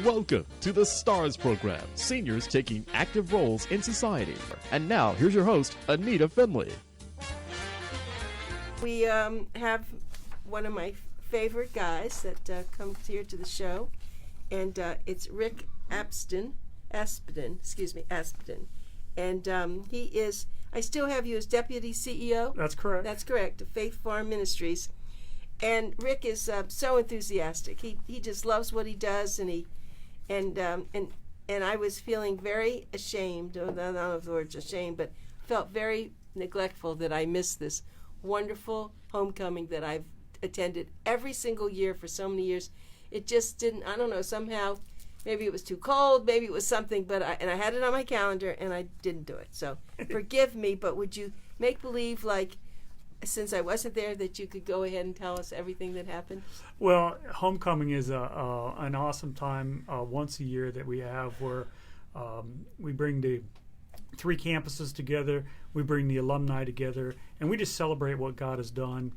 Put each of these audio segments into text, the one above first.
Welcome to the STARS program, seniors taking active roles in society. And now, here's your host, ANITA FINLEY. We have one of my favorite guys that comes here to the show, and it's Rick Aspden. And he is, I still have you as Deputy CEO? That's correct. That's correct, of Faith Farm Ministries. And Rick is so enthusiastic. He just loves what he does, and I was feeling very ashamed. I don't know if the word's ashamed, but felt very neglectful that I missed this wonderful homecoming that I've attended every single year for so many years. It just didn't. I don't know. Somehow, maybe it was too cold. Maybe it was something. But I had it on my calendar, and I didn't do it. So forgive me. But would you make believe, like, since I wasn't there, that you could go ahead and tell us everything that happened? Well, homecoming is an awesome time once a year that we have where we bring the three campuses together, we bring the alumni together, and we just celebrate what God has done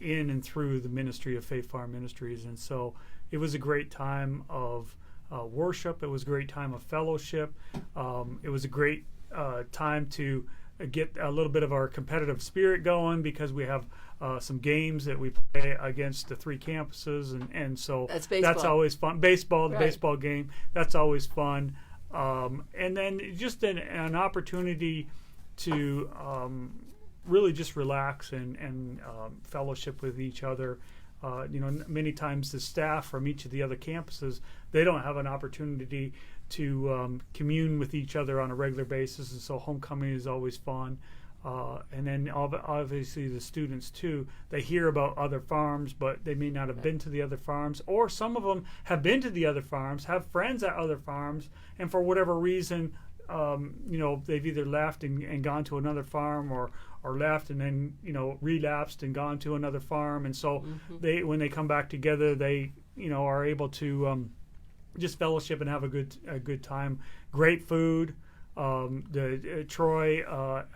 in and through the ministry of Faith Farm Ministries. And so it was a great time of worship. It was a great time of fellowship. It was a great time to get a little bit of our competitive spirit going because we have some games that we play against the three campuses, and so that's always fun. Baseball, the right. Baseball game, that's always fun. And then just an opportunity to really just relax and fellowship with each other. Many times the staff from each of the other campuses, they don't have an opportunity to commune with each other on a regular basis, and so homecoming is always fun. And then obviously the students too, they hear about other farms, but they may not have been to the other farms, or some of them have been to the other farms, have friends at other farms, and for whatever reason, they've either left and gone to another farm, or left and then relapsed and gone to another farm. And so when they come back together, they are able to just fellowship and have a good time. Great food. Troy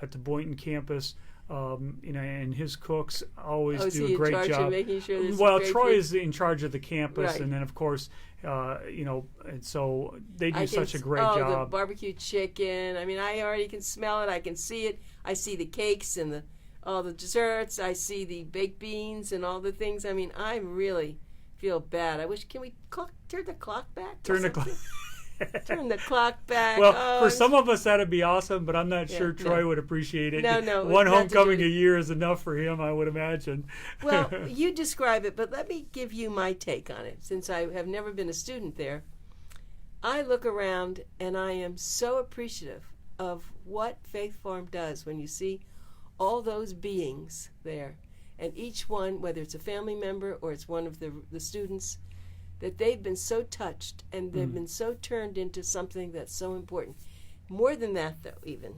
at the Boynton campus, and his cooks always do a great job. Making sure well, great Troy food? is in charge of the campus, right. And then of course, and so they do such a great job. The barbecue chicken. I mean, I already can smell it. I can see it. I see the cakes and all the desserts. I see the baked beans and all the things. I mean, I really feel bad. I wish. Can we turn the clock back? Turn the clock. Turn the clock back. Well, for some of us that'd be awesome, but I'm not sure Troy would appreciate it. No. One homecoming a year is enough for him, I would imagine. Well, you describe it, but let me give you my take on it. Since I have never been a student there, I look around and I am so appreciative of what Faith Farm does when you see all those beings there, and each one, whether it's a family member or it's one of the students, that they've been so touched and they've been so turned into something that's so important. More than that, though, even,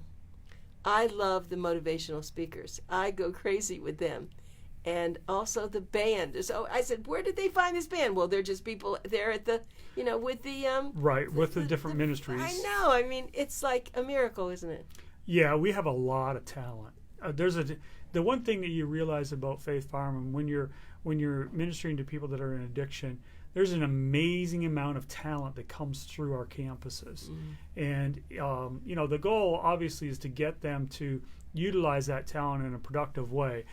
I love the motivational speakers. I go crazy with them. And also the band. So I said, where did they find this band? Well, they're just people there at the, with the... right, with the different ministries. I know. I mean, it's like a miracle, isn't it? Yeah, we have a lot of talent. The one thing that you realize about Faith Farm, and when you're ministering to people that are in addiction, there's an amazing amount of talent that comes through our campuses. And, the goal obviously is to get them to utilize that talent in a productive way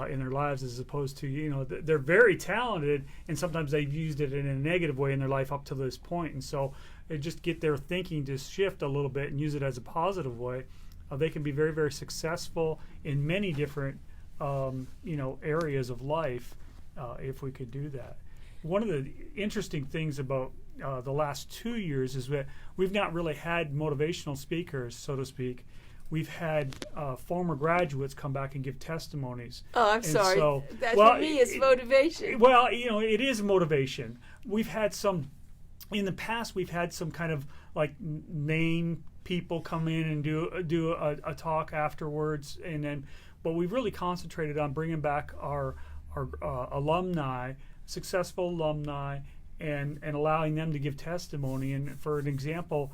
in their lives, as opposed to, they're very talented and sometimes they've used it in a negative way in their life up to this point. And so they just get their thinking to shift a little bit and use it as a positive way. They can be very, very successful in many different, areas of life if we could do that. One of the interesting things about the last 2 years is that we've not really had motivational speakers, so to speak. We've had former graduates come back and give testimonies. Oh, I'm sorry. So, for me, it's motivation. Well, it is motivation. We've had in the past, we've had some kind of like name people come in and do a talk afterwards, but we've really concentrated on bringing back our alumni, successful alumni, and allowing them to give testimony. And for an example,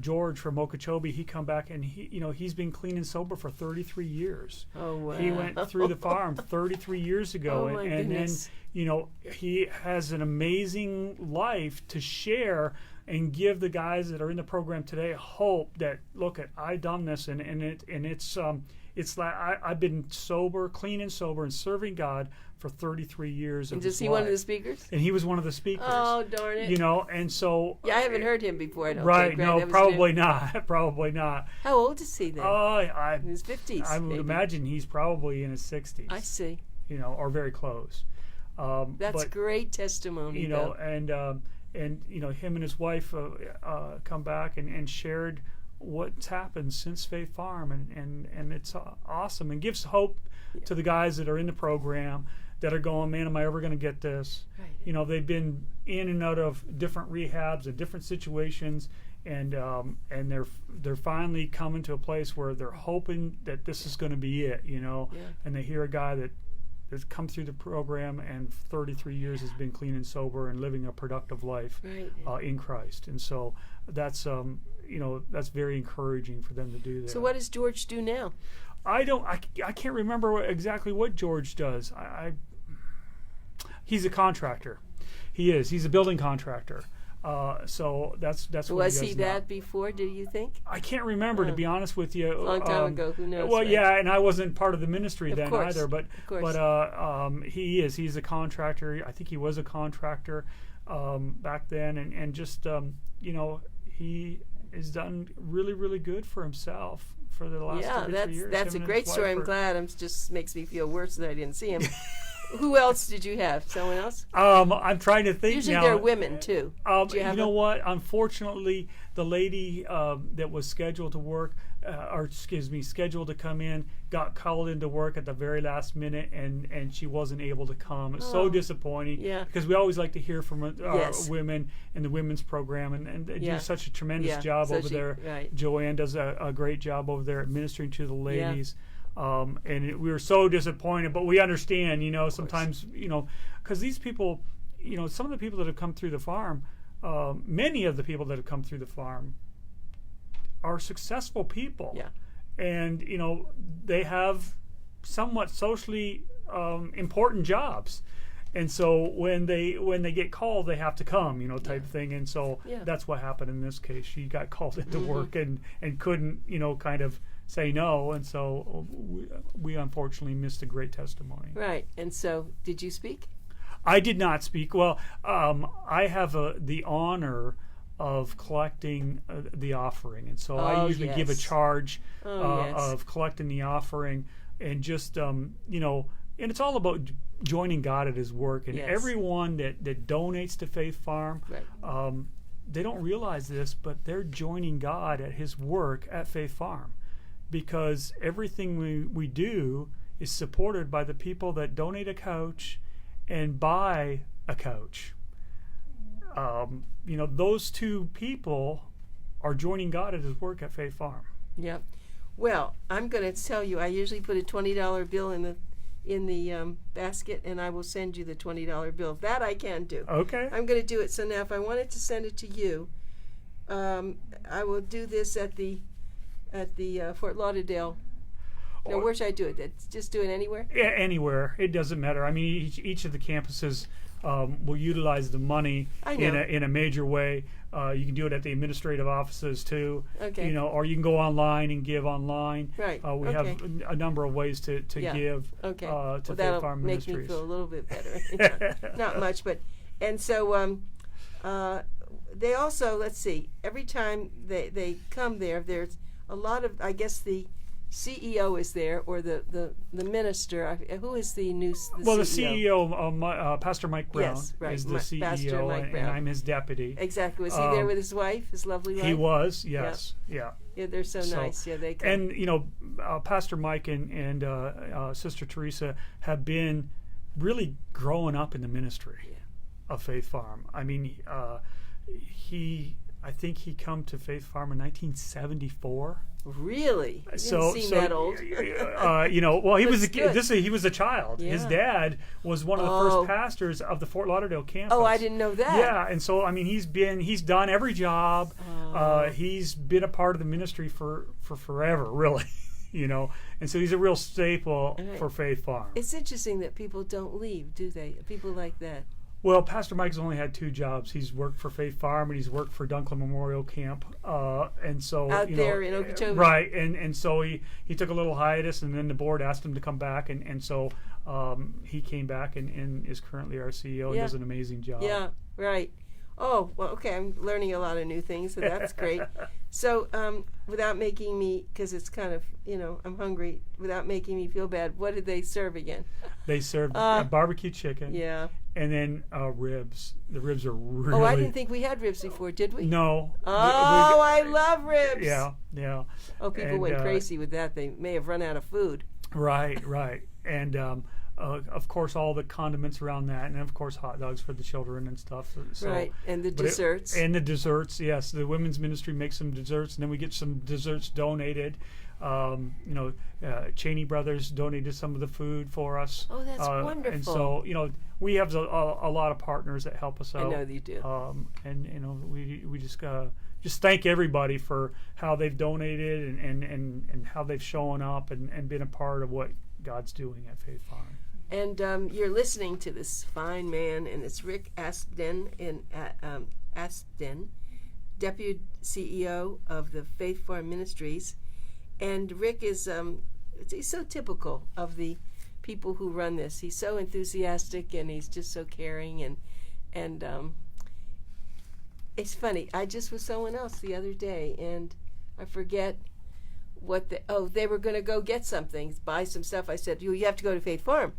George from Okeechobee, he come back and he's been clean and sober for 33 years. Oh wow! He went through the farm 33 years ago, Oh, my and then goodness. he has an amazing life to share and give the guys that are in the program today hope that look at I done this and it's like I've been sober, clean and sober, and serving God for 33 years. And of is his he life. one of the speakers? And he was one of the speakers. Oh, darn it! And so Yeah, I haven't heard him before. I don't right? think. No, That was probably new. not. Probably not. How old is he then? I In his 50s. I would maybe. imagine he's probably in his 60s. I see. Or very close. That's but, great testimony. though. and him and his wife come back and shared what's happened since Faith Farm, and it's awesome and gives hope to the guys that are in the program that are going, man, am I ever going to get this? Right. They've been in and out of different rehabs and different situations, and they're finally coming to a place where they're hoping that this is going to be it, and they hear a guy that's come through the program and 33 years has been clean and sober and living a productive life Right. In Christ, and so that's that's very encouraging for them to do that. So what does George do now? I can't remember exactly what George does. He's a contractor. He's a building contractor. So that's what Was he he does now. that before? Do you think? I can't remember, to be honest with you. Long time ago. Who knows? Well, right? yeah, and I wasn't part of the ministry then course, either. But of course. but he is. He's a contractor. I think he was a contractor back then, and just he has done really, really good for himself for the last 33 years. That's a Him and great his story. wife I'm are- glad. It just makes me feel worse that I didn't see him. Who else did you have? Someone else? I'm trying to think Usually now. they're women too. Do you You have know what? Unfortunately, the lady that was scheduled to work, scheduled to come in, got called into work at the very last minute, and she wasn't able to come. It's so disappointing. Yeah. Because we always like to hear from Yes. women in the women's program, and they do such a tremendous job over there. Right. Joanne does a great job over there at ministering to the ladies. We were so disappointed, but we understand, sometimes, because these people, some of the people that have come through the farm, many of the people that have come through the farm are successful people. Yeah. And, they have somewhat socially important jobs. And so when they get called, they have to come, type thing. And so that's what happened in this case. She got called into work and couldn't, kind of say no. And so we unfortunately missed a great testimony. Right. And so, did you speak? I did not speak. Well, I have the honor of collecting the offering. And so I usually give a charge of collecting the offering and just, and it's all about joining God at his work. And everyone that donates to Faith Farm, they don't realize this, but they're joining God at his work at Faith Farm, because everything we do is supported by the people that donate a couch and buy a couch. Those two people are joining God at his work at Faith Farm. Yeah. Well, I'm going to tell you, I usually put a $20 bill in the basket, and I will send you the $20 bill. That I can do. Okay. I'm going to do it. So now, if I wanted to send it to you, I will do this at the Fort Lauderdale. Now, where should I do it? Just do it anywhere? Yeah, anywhere. It doesn't matter. I mean, each of the campuses will utilize the money in a major way. You can do it at the administrative offices too. Okay. Or you can go online and give online. Right. We have a number of ways to give okay. to Faith that'll Farm make Ministries. me feel a little bit better. Not much, but and so they also, let's see, every time they come there, there's a lot of, I guess the CEO is there, or the minister. Who is the new CEO? Well, the CEO, Pastor Mike Brown, is the CEO, Pastor Mike Brown. and I'm his deputy. Exactly. Was he there with his wife, his lovely wife? He was, yes. Yeah. Yeah, they're so nice. Yeah, they come. And, Pastor Mike and Sister Teresa have been really growing up in the ministry of Faith Farm. I mean, I think he come to Faith Farm in 1974. Really? He didn't seem that old. Well, he was he was a child. Yeah. His dad was one of the first pastors of the Fort Lauderdale campus. Oh, I didn't know that. Yeah, and so I mean, he's done every job. He's been a part of the ministry for forever, really. And so he's a real staple for Faith Farm. It's interesting that people don't leave, do they? People like that. Well, Pastor Mike's only had 2 jobs. He's worked for Faith Farm and he's worked for Dunklin Memorial Camp, and so out there in Okeechobee, right? And so he took a little hiatus, and then the board asked him to come back, and so he came back and is currently our CEO and does an amazing job. Yeah, right. Oh, well, okay. I'm learning a lot of new things, so that's great. So, without making me, because it's kind of, I'm hungry, without making me feel bad, what did they serve again? They served barbecue chicken. Yeah. And then ribs. The ribs are really... Oh, I didn't think we had ribs before, did we? No. I love ribs. Yeah. Oh, people went crazy with that. They may have run out of food. Right. And of course, all the condiments around that, and of course, hot dogs for the children and stuff. So, right, and the desserts. Yes. The women's ministry makes some desserts, and then we get some desserts donated. Cheney Brothers donated some of the food for us. Oh, that's wonderful. And so, we have a lot of partners that help us out. I know you do. We just thank everybody for how they've donated and how they've shown up and been a part of what God's doing at Faith Farm. And you're listening to this fine man, and it's Rick Aspden Aspden, Deputy CEO of the Faith Farm Ministries. And Rick is he's so typical of the people who run this. He's so enthusiastic, and he's just so caring, and it's funny. I just was someone else the other day, and I forget what they were going to go get something, buy some stuff. I said, you have to go to Faith Farm.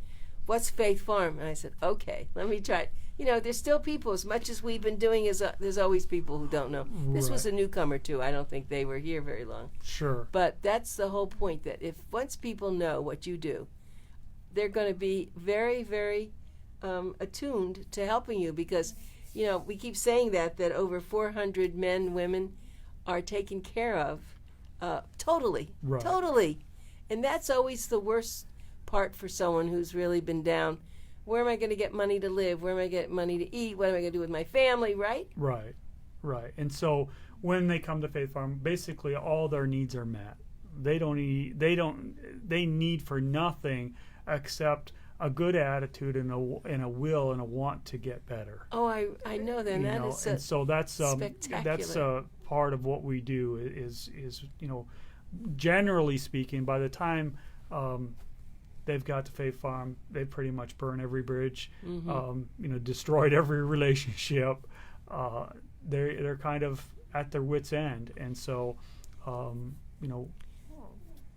What's Faith Farm? And I said, okay, let me try it. There's still people, as much as we've been doing, there's always people who don't know. This was a newcomer, too. I don't think they were here very long. Sure. But that's the whole point, that if once people know what you do, they're going to be very, very attuned to helping you, because, we keep saying that over 400 men, women are taken care of totally. Right. Totally. And that's always the worst part for someone who's really been down. Where am I going to get money to live? Where am I going to get money to eat? What am I going to do with my family, right? Right. And so when they come to Faith Farm, basically all their needs are met. They need for nothing except a good attitude and a will and a want to get better. Oh, I know that. That is and so that's spectacular. That's part of what we do is generally speaking, by the time they've got to Faith Farm, they pretty much burn every bridge, destroyed every relationship. They're kind of at their wits' end, and so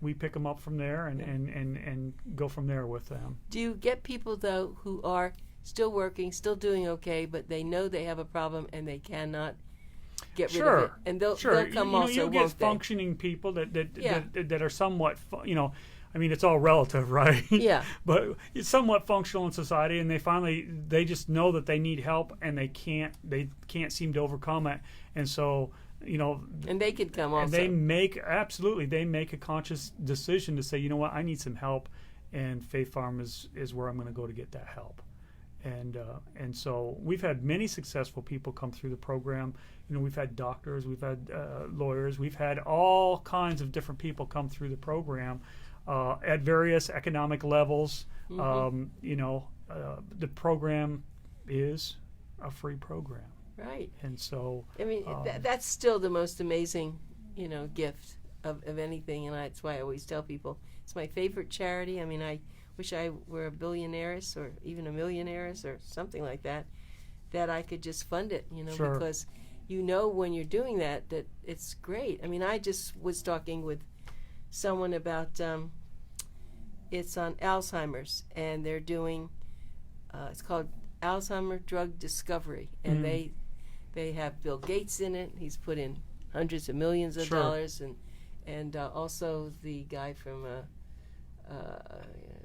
we pick them up from there and go from there with them. Do you get people, though, who are still working, still doing okay, but they know they have a problem and they cannot get rid of it? And they'll come also, you'll get functioning people that are somewhat, it's all relative, right? Yeah. But it's somewhat functional in society, and they just know that they need help, and they can't seem to overcome it, and so. And they could come also. And they make a conscious decision to say, you know what, I need some help, and Faith Farm is where I'm going to go to get that help. And so we've had many successful people come through the program. We've had doctors, we've had lawyers, we've had all kinds of different people come through the program at various economic levels. Mm-hmm. The program is a free program. Right. And so that's still the most amazing, gift of anything, and that's why I always tell people it's my favorite charity. I wish I were a billionaires or even a millionaires or something like that I could just fund it, Sure. Because when you're doing that it's great. I just was talking with someone about it's on Alzheimer's, and they're doing it's called Alzheimer Drug Discovery, and they have Bill Gates in it. He's put in hundreds of millions of dollars, and also the guy from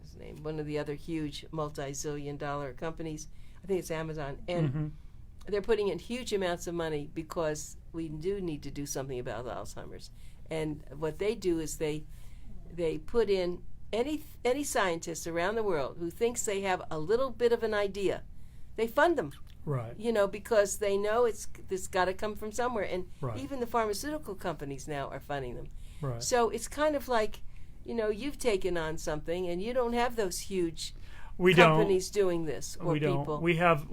his name, one of the other huge multi-zillion-dollar companies. I think it's Amazon, and they're putting in huge amounts of money because we do need to do something about Alzheimer's. And what they do is they put in any scientist around the world who thinks they have a little bit of an idea. They fund them. Right. You know, because they know it's got to come from somewhere, and Right. even the pharmaceutical companies now are funding them. Right. So it's kind of like, you know, you've taken on something, and you don't have those huge companies doing this, or we people. don't. We have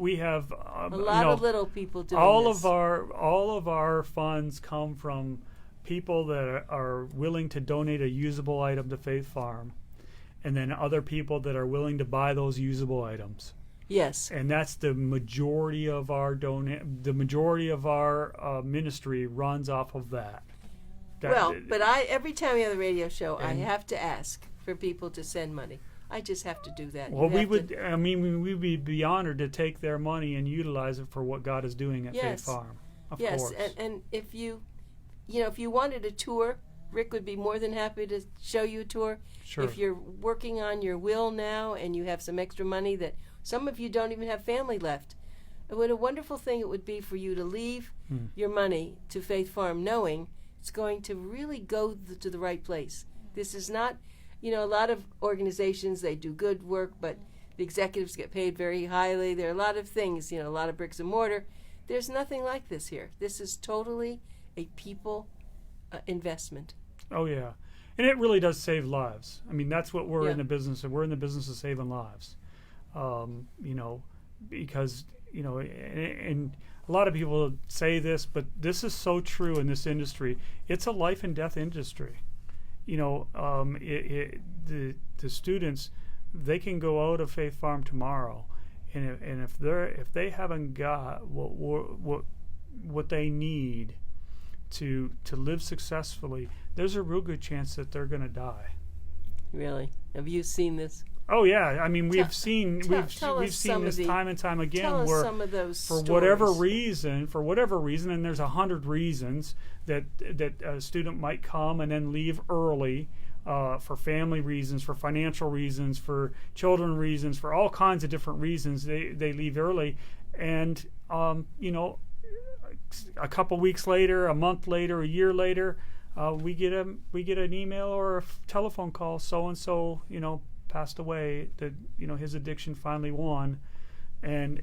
A lot of little people doing all this. all of our funds come from people that are willing to donate a usable item to Faith Farm, and then other people that are willing to buy those usable items. Yes. And that's the majority of our ministry runs off of that. But every time we have the radio show, I have to ask for people to send money. I just have to do that. Well, we'd be honored to take their money and utilize it for what God is doing at Faith Farm. Of course. Yes, and if you wanted a tour, Rick would be more than happy to show you a tour. Sure. If you're working on your will now and you have some extra money that some of you don't even have family left, what a wonderful thing it would be for you to leave your money to Faith Farm knowing it's going to really go to the right place. This is not, a lot of organizations, they do good work, but the executives get paid very highly. There are a lot of things, a lot of bricks and mortar. There's nothing like this here. This is totally a people investment. Oh, yeah. And it really does save lives. I mean, that's what we're in the business of. We're in the business of saving lives. Because, and a lot of people say this, but this is so true in this industry. It's a life and death industry. The students, they can go out of Faith Farm tomorrow, and if they haven't got what they need to live successfully, there's a real good chance that they're going to die. Really? Have you seen this? Oh yeah, I mean we've seen this time and time again, where some of those for stories. whatever reason, and there's 100 reasons that a student might come and then leave early, for family reasons, for financial reasons, for children reasons, for all kinds of different reasons they leave early, and a couple weeks later, a month later, a year later, we get an email or a telephone call. So and so, passed away. That his addiction finally won, and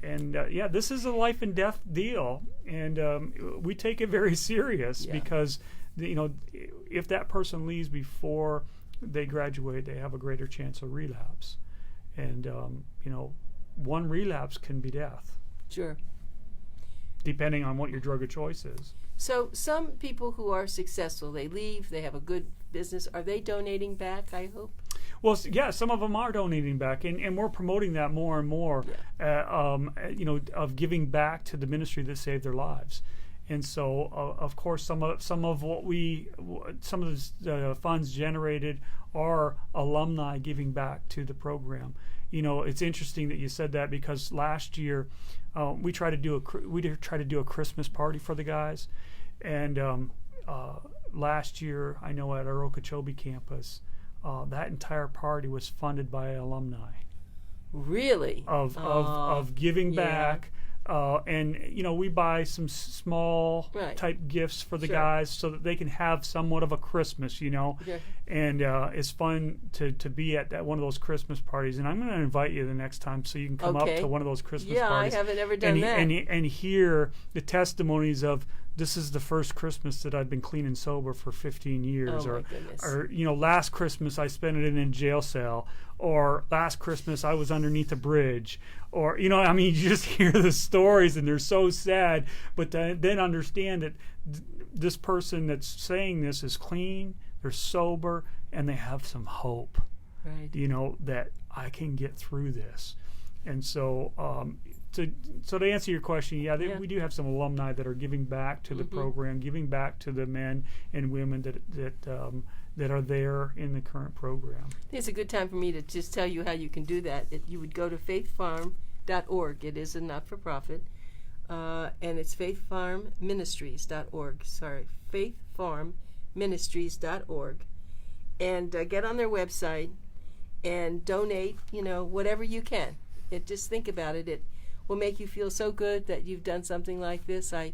this is a life and death deal, and we take it very serious because if that person leaves before they graduate, they have a greater chance of relapse, and one relapse can be death. Sure. Depending on what your drug of choice is. So some people who are successful, they leave, they have a good business. Are they donating back, I hope? Well, yeah, some of them are donating back, and we're promoting that more and more, of giving back to the ministry that saved their lives. And so, of course, some of the funds generated are alumni giving back to the program. It's interesting that you said that, because last year we tried to do a Christmas party for the guys, and last year, I know at our Okeechobee campus, that entire party was funded by alumni. Really? Of giving back. And we buy some small type gifts for the guys so that they can have somewhat of a Christmas, and it's fun to be at one of those Christmas parties. And I'm going to invite you the next time so you can come up to one of those Christmas parties. Yeah, I haven't ever done that. And hear the testimonies of, this is the first Christmas that I've been clean and sober for 15 years. Oh, my goodness. Or last Christmas I spent it in a jail cell. Or last Christmas I was underneath a bridge. Or, you just hear the stories and they're so sad. But then understand that this person that's saying this is clean, they're sober, and they have some hope. Right. That I can get through this. And so, to answer your question, we do have some alumni that are giving back to the program, giving back to the men and women that are there in the current program. It's a good time for me to just tell you how you can do that. You would go to faithfarm.org. It is a not-for-profit, and it's faithfarmministries.org. Sorry, faithfarmministries.org, and get on their website and donate. Whatever you can. Just think about it. It will make you feel so good that you've done something like this. I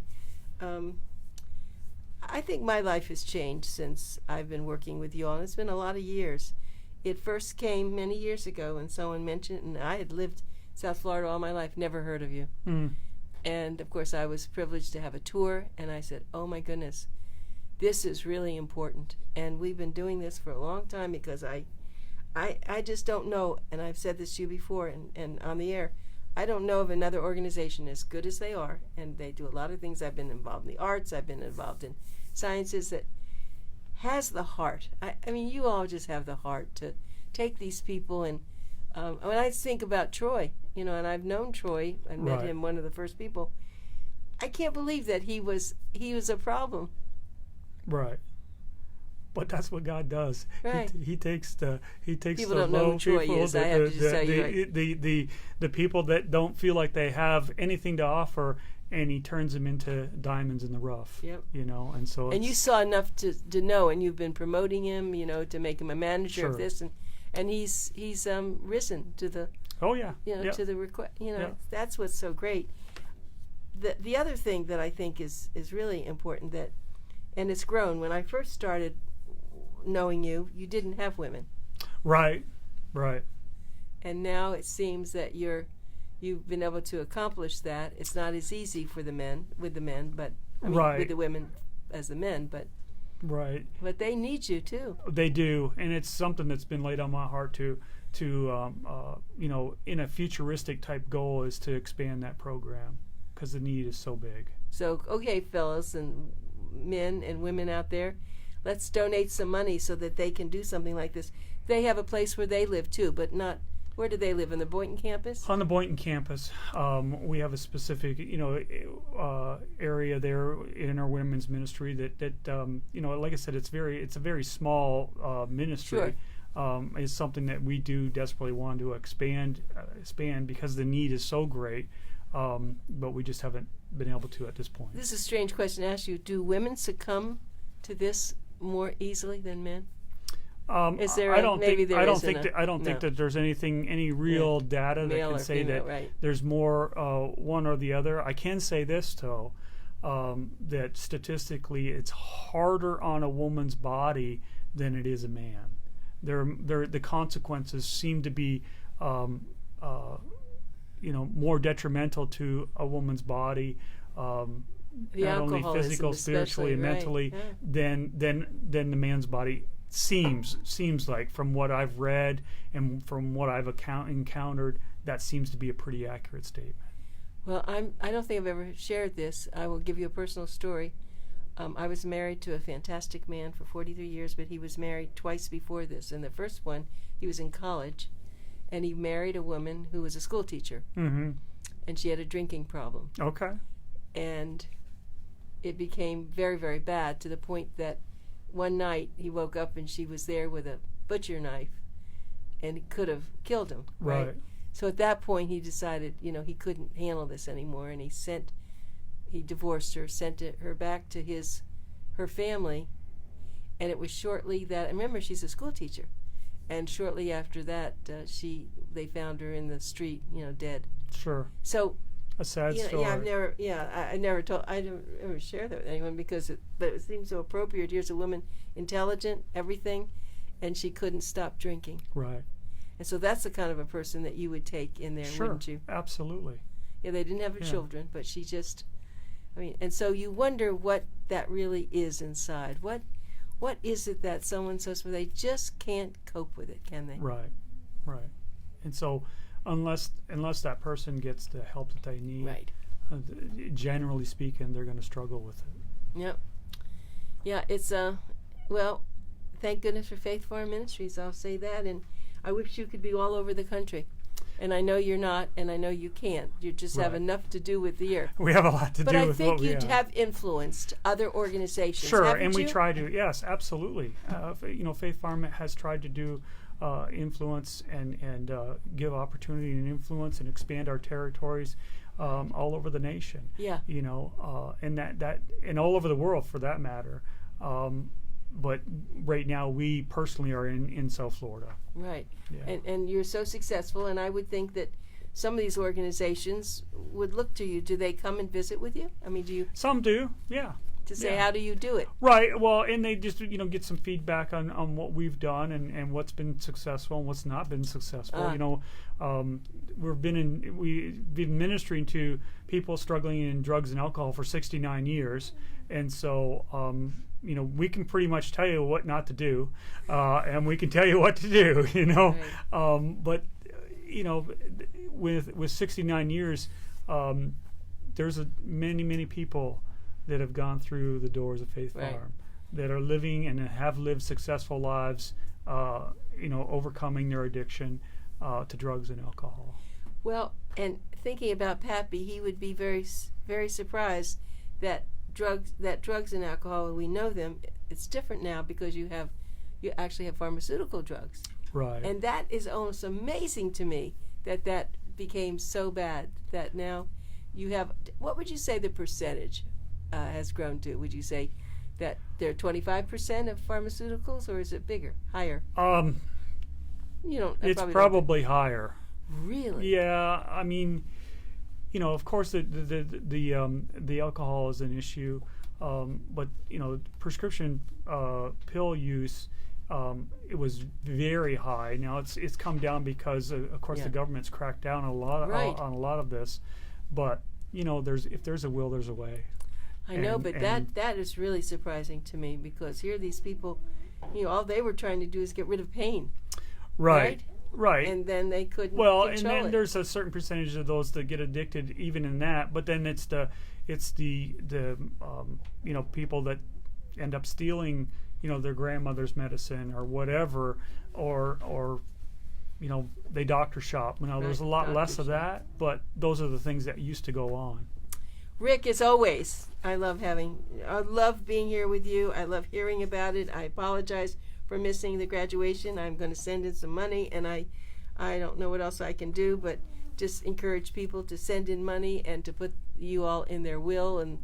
think my life has changed since I've been working with you all. It's been a lot of years. It first came many years ago when someone mentioned, and I had lived in South Florida all my life, never heard of you. And of course I was privileged to have a tour, and I said, oh my goodness, this is really important. And we've been doing this for a long time, because I just don't know, and I've said this to you before and on the air, I don't know of another organization as good as they are, and they do a lot of things. I've been involved in the arts, I've been involved in sciences, that has the heart. I mean, you all just have the heart to take these people. And when I think about Troy, and I've known Troy, I met him, one of the first people, I can't believe that he was a problem. Right. But that's what God does. Right. He takes the people the don't know low who Troy people, is. I have to just tell you, the people that don't feel like they have anything to offer, and he turns them into diamonds in the rough. Yep. And so. And you saw enough to know, and you've been promoting him, to make him a manager of this, and he's risen to the. Oh yeah. To the request. That's what's so great. The other thing that I think is really important, that, and it's grown. When I first started knowing you didn't have women. Right. And now it seems that you've been able to accomplish that. It's not as easy for the men, but with the women as the men, but But they need you too. They do, and it's something that's been laid on my heart to in a futuristic type goal, is to expand that program, because the need is so big. So, okay, fellas and men and women out there, let's donate some money so that they can do something like this. They have a place where they live too, but not. Where do they live? In the Boynton campus? On the Boynton campus, we have a specific, area there in our women's ministry that like I said, it's a very small ministry. Sure. It's something that we do desperately want to expand because the need is so great, but we just haven't been able to at this point. This is a strange question to ask you. Do women succumb to this more easily than men? Is there? I don't think that there's any real data that can say that there's more one or the other. I can say this though, that statistically, it's harder on a woman's body than it is a man. The consequences seem to be, more detrimental to a woman's body. Not only physical, spiritually, and mentally, than the man's body. Seems like, from what I've read and from what I've encountered, that seems to be a pretty accurate statement. Well, I don't think I've ever shared this. I will give you a personal story. I was married to a fantastic man for 43 years, but he was married twice before this. And the first one, he was in college, and he married a woman who was a school teacher, and she had a drinking problem. Okay. And it became very, very bad, to the point that one night he woke up and she was there with a butcher knife, and it could have killed him. Right. So at that point he decided, he couldn't handle this anymore, and he divorced her, sent her back to her family, and it was shortly that, remember, she's a school teacher, and shortly after that they found her in the street, dead. Sure. So a sad story. I never share that with anyone, but it seems so appropriate. Here's a woman, intelligent, everything, and she couldn't stop drinking. Right. And so that's the kind of a person that you would take in there, wouldn't you? Absolutely. Yeah, they didn't have children, but she just, and so you wonder what that really is inside. What is it that someone says where they just can't cope with it, can they? Right. And so unless that person gets the help that they need, generally speaking, they're going to struggle with it. Yep. Yeah, it's thank goodness for Faith Farm Ministries, I'll say that, and I wish you could be all over the country. And I know you're not, and I know you can't. You just have enough to do with the year. We have a lot to do with what we have. But I think you have influenced other organizations. Sure, and we try to. Yes, absolutely. Faith Farm has tried to do influence and give opportunity and influence and expand our territories all over the nation. Yeah. And that and all over the world for that matter. But right now we personally are in South Florida. Right. Yeah. And you're so successful, and I would think that some of these organizations would look to you. Do they come and visit with you? Do you? Some do, yeah. to say, how do you do it? Right. Well, and they just get some feedback on what we've done and what's been successful and what's not been successful. We've been ministering to people struggling in drugs and alcohol for 69 years, and so we can pretty much tell you what not to do, and we can tell you what to do. Right. But with 69 years, there's many people that have gone through the doors of Faith Right. Farm, that are living and have lived successful lives, overcoming their addiction to drugs and alcohol. Well, and thinking about Pappy, he would be very, very surprised that drugs and alcohol, we know them. It's different now because you actually have pharmaceutical drugs, Right. and that is almost amazing to me that became so bad that now you have. What would you say the percentage has grown to? Would you say that they're 25% of pharmaceuticals, or is it bigger, higher? It's probably higher. Really? Yeah, I mean, of course the alcohol is an issue, but prescription pill use, it was very high. Now it's come down because of course the government's cracked down on a lot of this, but if there's a will, there's a way. I know, but that is really surprising to me, because here these people, all they were trying to do is get rid of pain. Right. And then they couldn't control control and then it. there's a certain percentage of those that get addicted even in that, but then it's the people that end up stealing their grandmother's medicine or whatever, or they doctor shop. There's a lot less of that, but those are the things that used to go on. Rick, as always, I love being here with you. I love hearing about it. I apologize for missing the graduation. I'm going to send in some money, and I don't know what else I can do, but just encourage people to send in money and to put you all in their will, and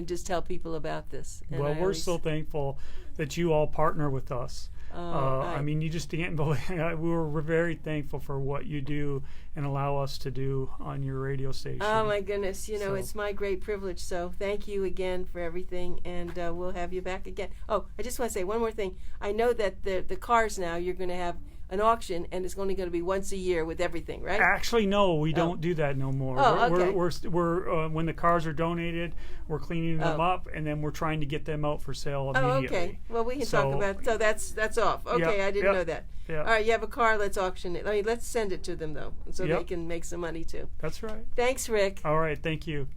just tell people about this. And we're so thankful that you all partner with us. You just can't believe. We're very thankful for what you do and allow us to do on your radio station. Oh my goodness, it's my great privilege. So thank you again for everything, and we'll have you back again. Oh, I just want to say one more thing. I know that the cars now, you're going to have an auction, and it's only going to be once a year with everything, right? Actually, no, we don't do that no more. Okay. We're when the cars are donated, we're cleaning them up, and then we're trying to get them out for sale immediately. Oh, okay. Well, we can talk about. So that's off. Okay, I didn't know that. Yeah. All right, you have a car. Let's auction it. Let's send it to them though, so they can make some money too. That's right. Thanks, Rick. All right, thank you.